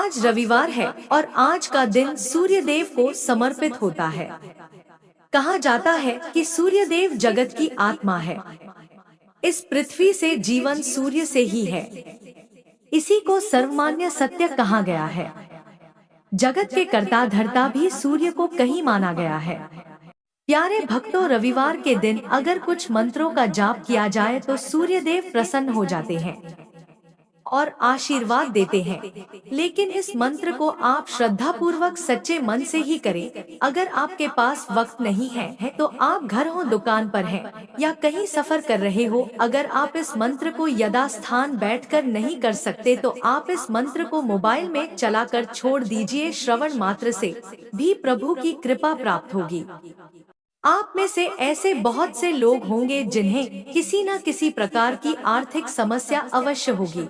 आज रविवार है और आज का दिन सूर्य देव को समर्पित होता है। कहा जाता है कि सूर्य देव जगत की आत्मा है। इस पृथ्वी से जीवन सूर्य से ही है। इसी को सर्वमान्य सत्य कहा गया है। जगत के कर्ता धर्ता भी सूर्य को कहीं माना गया है। प्यारे भक्तों, रविवार के दिन अगर कुछ मंत्रों का जाप किया जाए तो सूर्य देव प्रसन्न हो जाते हैं और आशीर्वाद देते हैं। लेकिन इस मंत्र को आप श्रद्धा पूर्वक सच्चे मन से ही करें। अगर आपके पास वक्त नहीं है तो आप घर हो, दुकान पर हैं या कहीं सफर कर रहे हो, अगर आप इस मंत्र को यथास्थान बैठकर नहीं कर सकते तो आप इस मंत्र को मोबाइल में चलाकर छोड़ दीजिए। श्रवण मात्र से भी प्रभु की कृपा प्राप्त होगी। आप में से ऐसे बहुत से लोग होंगे जिन्हें किसी न किसी प्रकार की आर्थिक समस्या अवश्य होगी।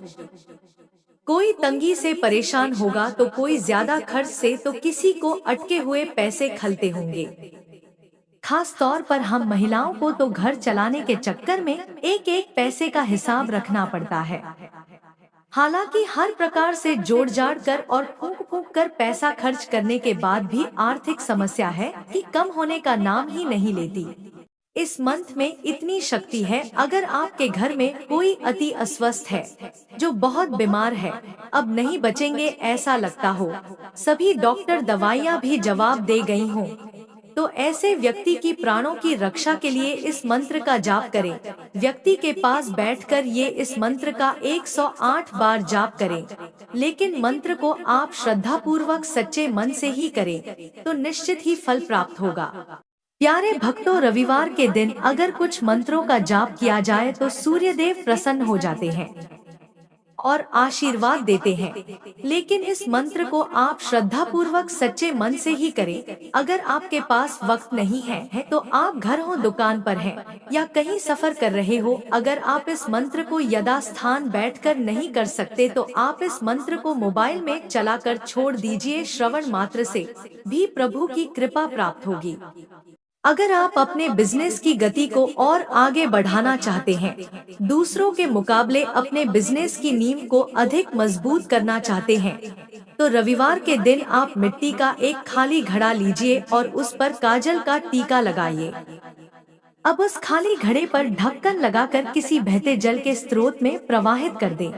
कोई तंगी से परेशान होगा तो कोई ज्यादा खर्च से, तो किसी को अटके हुए पैसे खलते होंगे। खास तौर पर हम महिलाओं को तो घर चलाने के चक्कर में एक एक पैसे का हिसाब रखना पड़ता है। हालांकि हर प्रकार से जोड़ जाड़ कर और फूंक फूंक कर पैसा खर्च करने के बाद भी आर्थिक समस्या है कि कम होने का नाम ही नहीं लेती। इस मंत्र में इतनी शक्ति है। अगर आपके घर में कोई अति अस्वस्थ है, जो बहुत बीमार है, अब नहीं बचेंगे ऐसा लगता हो, सभी डॉक्टर दवाइयाँ भी जवाब दे गई हों, तो ऐसे व्यक्ति की प्राणों की रक्षा के लिए इस मंत्र का जाप करें। व्यक्ति के पास बैठकर ये इस मंत्र का 108 बार जाप करें। लेकिन मंत्र को आप श्रद्धा पूर्वक सच्चे मन से ही करें तो निश्चित ही फल प्राप्त होगा। प्यारे भक्तों, रविवार के दिन अगर कुछ मंत्रों का जाप किया जाए तो सूर्य देव प्रसन्न हो जाते हैं और आशीर्वाद देते हैं। लेकिन इस मंत्र को आप श्रद्धा पूर्वक सच्चे मन से ही करें। अगर आपके पास वक्त नहीं है तो आप घर हो, दुकान पर हैं या कहीं सफर कर रहे हो, अगर आप इस मंत्र को यथास्थान बैठकर नहीं कर सकते तो आप इस मंत्र को मोबाइल में चलाकर छोड़ दीजिए। श्रवण मात्र से भी प्रभु की कृपा प्राप्त होगी। अगर आप अपने बिजनेस की गति को और आगे बढ़ाना चाहते हैं, दूसरों के मुकाबले अपने बिजनेस की नींव को अधिक मजबूत करना चाहते हैं, तो रविवार के दिन आप मिट्टी का एक खाली घड़ा लीजिए और उस पर काजल का टीका लगाइए। अब उस खाली घड़े पर ढक्कन लगाकर किसी बहते जल के स्रोत में प्रवाहित कर दें।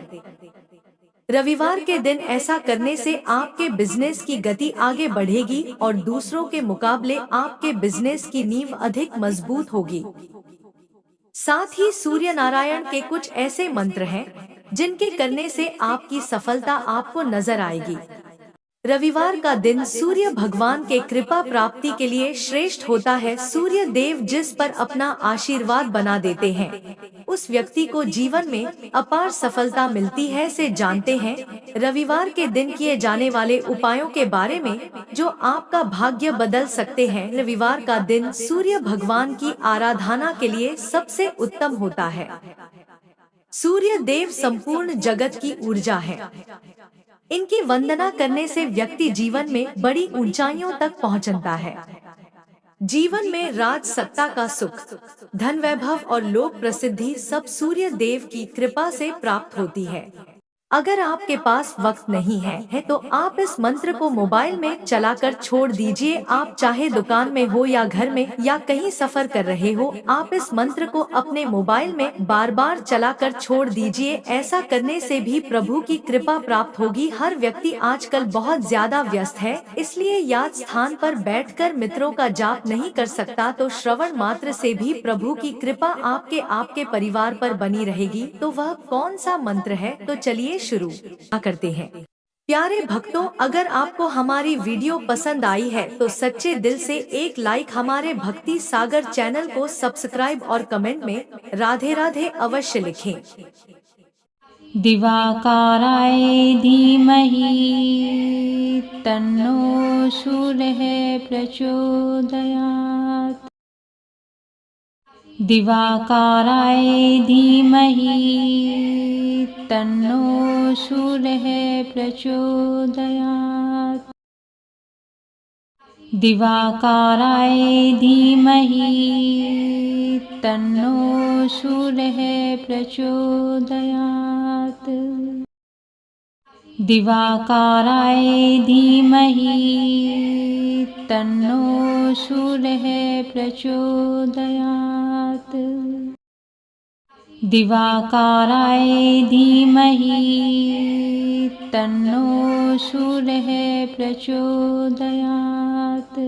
रविवार के दिन ऐसा करने से आपके बिजनेस की गति आगे बढ़ेगी और दूसरों के मुकाबले आपके बिजनेस की नींव अधिक मजबूत होगी। साथ ही सूर्य नारायण के कुछ ऐसे मंत्र हैं जिनके करने से आपकी सफलता आपको नजर आएगी। रविवार का दिन सूर्य भगवान के कृपा प्राप्ति के लिए श्रेष्ठ होता है। सूर्य देव जिस पर अपना आशीर्वाद बना देते हैं, उस व्यक्ति को जीवन में अपार सफलता मिलती है से जानते हैं। रविवार के दिन किए जाने वाले उपायों के बारे में जो आपका भाग्य बदल सकते हैं। रविवार का दिन सूर्य भगवान की आराधना के लिए सबसे उत्तम होता है। सूर्य देव संपूर्ण जगत की ऊर्जा है। इनकी वंदना करने से व्यक्ति जीवन में बड़ी ऊंचाइयों तक पहुंचता है। जीवन में राज सत्ता का सुख, धन वैभव और लोक प्रसिद्धि सब सूर्य देव की कृपा से प्राप्त होती है। अगर आपके पास वक्त नहीं है तो आप इस मंत्र को मोबाइल में चलाकर छोड़ दीजिए। आप चाहे दुकान में हो या घर में या कहीं सफर कर रहे हो, आप इस मंत्र को अपने मोबाइल में बार बार चलाकर छोड़ दीजिए। ऐसा करने से भी प्रभु की कृपा प्राप्त होगी। हर व्यक्ति आजकल बहुत ज्यादा व्यस्त है, इसलिए याद स्थान पर बैठकर मित्रों का जाप नहीं कर सकता, तो श्रवण मात्र से भी प्रभु की कृपा आपके परिवार पर बनी रहेगी। तो वह कौन सा मंत्र है? तो चलिए शुरू करते हैं। प्यारे भक्तों, अगर आपको हमारी वीडियो पसंद आई है तो सच्चे दिल से एक लाइक, हमारे भक्ति सागर चैनल को सब्सक्राइब और कमेंट में राधे राधे अवश्य लिखें। दिवाकाराय धीमहि तन्नो सूर्यः प्रचोदयात्। दिवाकाराय धीमहि तन्नो सूर्यः प्रचोदयात्। दिवाकाराय धीमहि तन्नो सूर्यः प्रचोदयात्। दिवाकाराय धीमहि तन्नो सूर्यः प्रचोदयात्। दिवाकाराय धीमहि तन्नो सूर्यः प्रचोदयात्।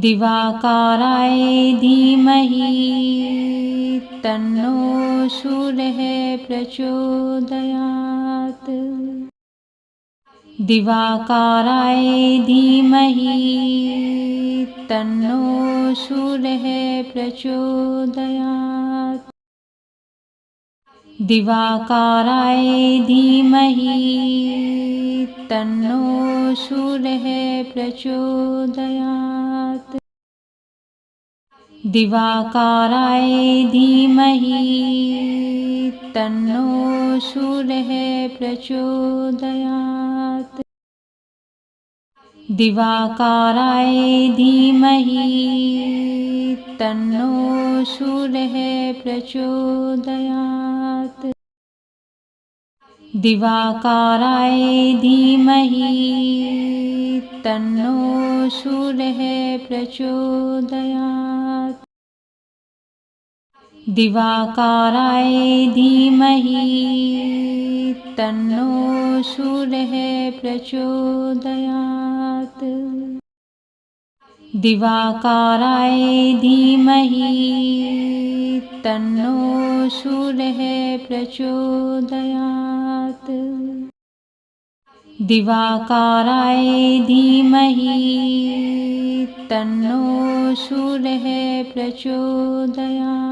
दिवाकाराय धीमहि तन्नो सूर्यः प्रचोदयात्। दिवाकाराय धीमहि तन्नो सूर्यः प्रचोदयात्। दिवाकाराय धीमहि तन्नो सूर्यः प्रचोदयात्। दिवाकाराय धीमहि तन्नो सूर्यः प्रचोदयात्। दिवाकाराय धीमहि तन्नो सूर्यः प्रचोदयात्। दिवाकाराय धीमहि तन्नो सूर्यः प्रचोदयात्। दिवाकाराय धीमहि तन्नो सूर्यः प्रचोदयात्। दिवाकाराय धीमहि तन्नो सूर्यः प्रचोदयात्। दिवाकाराय धीमहि तन्नो सूर्यः प्रचोदयात्।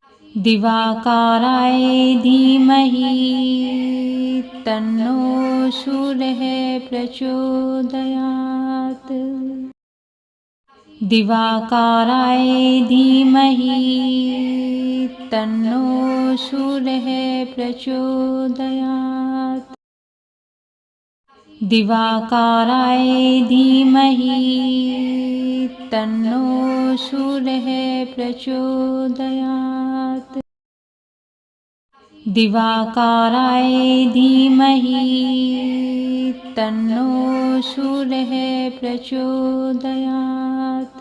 दिवाकाराय धीमहि तन्नो सूर्यः प्रचोदयात्। दिवाकाराय धीमहि तन्नो सूर्यः प्रचोदयात्। दिवाकाराय धीमहि तन्नो सूर्यः प्रचोदयात्। दिवाकाराय धीमहि तन्नो सूर्यः प्रचोदयात्।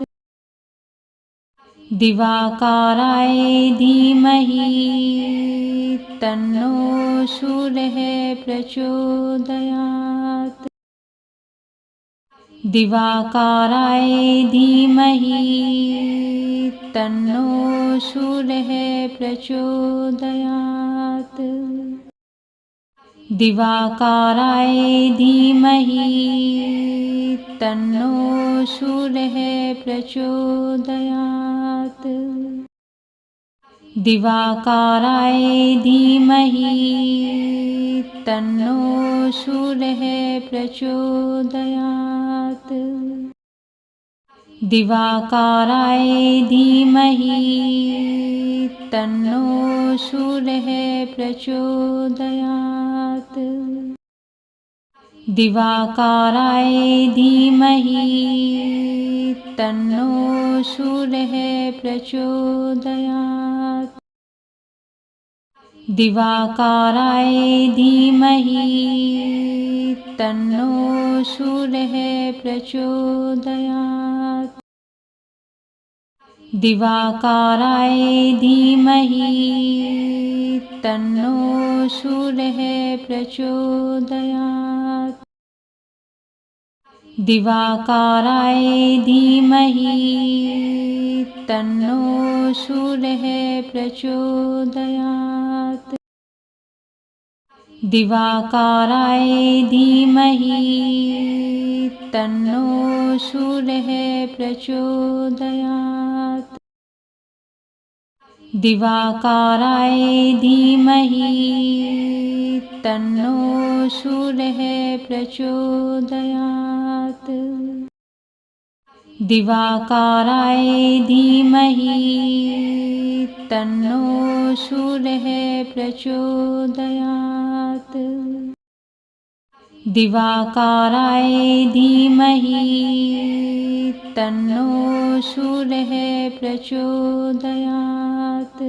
दिवाकाराय धीमहि तन्नो सूर्यः प्रचोदयात्। दिवाकाराय धीमहि तन्नो सूर्यः प्रचोदयात्। दिवाकाराय धीमहि तन्नो सूर्यः प्रचोदयात्। दिवाकाराय धीमहि तन्नो सूर्यः प्रचोदयात्। दिवाकाराय धीमहि तन्नो सूर्यः प्रचोदयात्। दिवाकाराय धीमहि तन्नो सूर्यः प्रचोदयात्। दिवाकाराय धीमहि तन्नो सूर्यः प्रचोदयात्। दिवाकाराय धीमहि तन्नो सूर्यः प्रचोदयात्। दिवाकाराय धीमहि तन्नो सूर्यः प्रचोदयात्। दिवाकाराय धीमहि तन्नो सूर्यः प्रचोदयात्। दिवाकाराय धीमहि तन्नो सूर्यः प्रचोदयात्। दिवाकाराय धीमहि तन्नो सूर्यः प्रचोदयात्। दिवाकाराय धीमहि तन्नो सूर्यः प्रचोदयात्।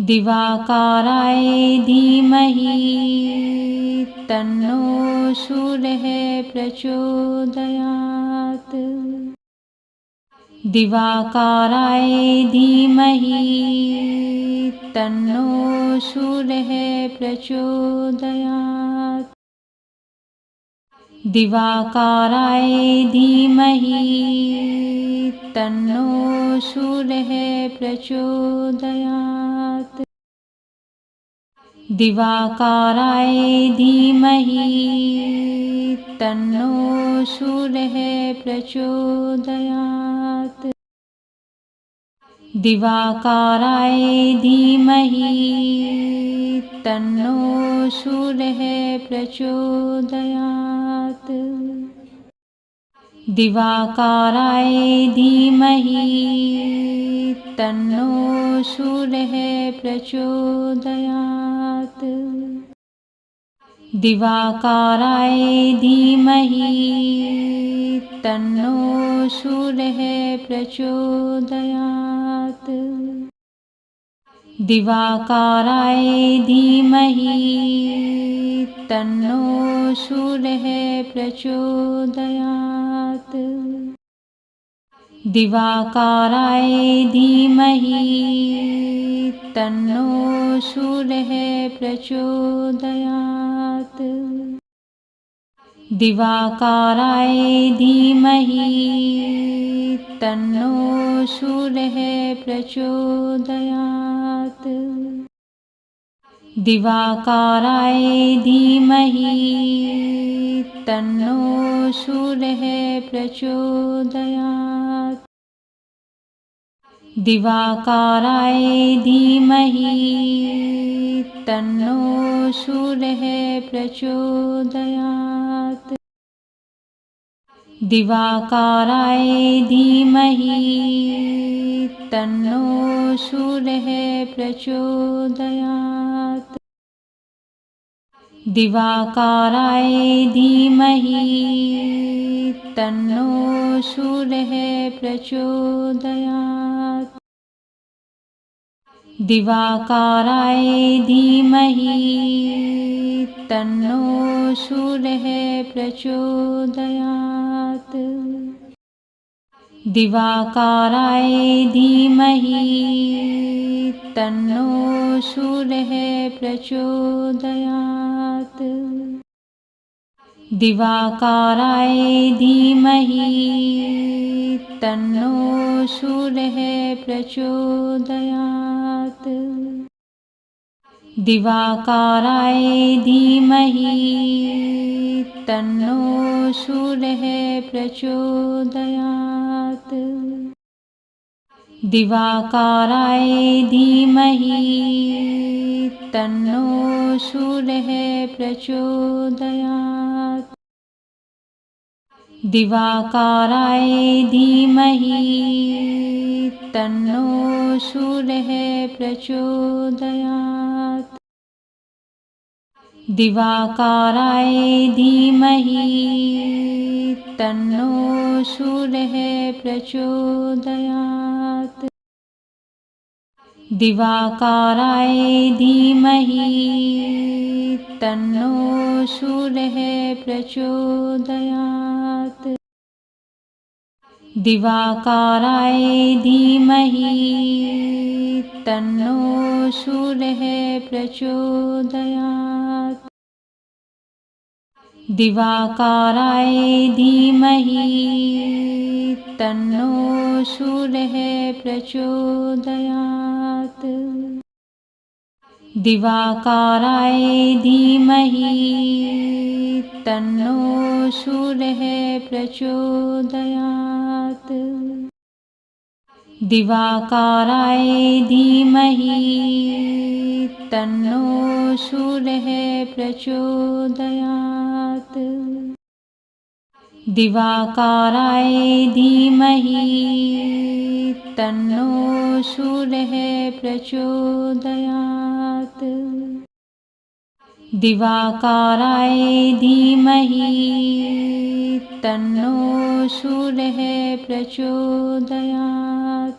दिवाकाराय धीमहि तन्नो सूर्यः प्रचोदयात्। दिवाकाराय धीमहि तन्नो सूर्यः प्रचोदयात्। दिवाकाराय धीमहि तन्नो सूर्यः प्रचोदयात्। दिवाकाराय धीमहि तन्नो सूर्यः प्रचोदयात्। दिवाकाराय धीमहि तन्नो सूर्यः प्रचोदयात्। दिवाकाराय धीमहि तन्नो सूर्यः प्रचोदयात्। दिवाकाराय धीमहि तन्नो सूर्यः प्रचोदयात्। दिवाकाराय धीमहि तन्नो सूर्यः प्रचोदयात्। दिवाकाराय धीमहि तन्नो सूर्यः प्रचोदयात्। दिवाकाराय धीमहि तन्नो सूर्यः प्रचोदयात्। दिवाकाराय धीमहि तन्नो सूर्यः प्रचोदयात्। दिवाकाराय धीमहि तन्नो सूर्यः प्रचोदयात्। दिवाकाराय धीमहि तन्नो सूर्यः प्रचोदयात्। दिवाकाराय धीमहि तन्नो सूर्यः प्रचोदयात्। दिवाकाराय धीमहि तन्नो सूर्यः प्रचोदयात्। दिवाकाराय धीमहि तन्नो सूर्यः प्रचोदयात्। दिवाकाराय धीमहि तन्नो सूर्यः प्रचोदयात्। दिवाकाराय धीमहि तन्नो सूर्यः प्रचोदयात्। दिवाकाराय धीमहि तन्नो सूर्यः प्रचोदयात्। दिवाकाराय धीमहि तन्नो सूर्यः प्रचोदयात्। दिवाकाराय धीमहि तन्नो सूर्यः प्रचोदयात्। दिवाकाराय धीमहि तन्नो सूर्यः प्रचोदयात्। दिवाकाराय धीमहि तन्नो सूर्यः प्रचोदयात्। दिवाकाराय धीमहि तन्नो सूर्यः प्रचोदयात्। दिवाकाराय धीमहि तन्नो सूर्यः प्रचोदयात्। दिवाकाराय धीमहि तन्नो सूर्यः प्रचोदयात्। दिवाकाराय धीमहि तन्नो सूर्यः प्रचोदयात्। दिवाकाराय धीमहि तन्नो सूर्यः प्रचोदयात्।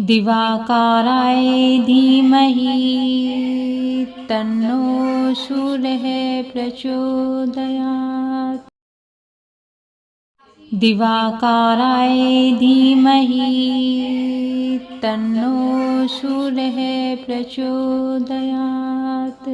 दिवाकाराय धीमहि तन्नो सूर्यः प्रचोदयात्। दिवाकाराय धीमहि तन्नो सूर्यः प्रचोदयात्।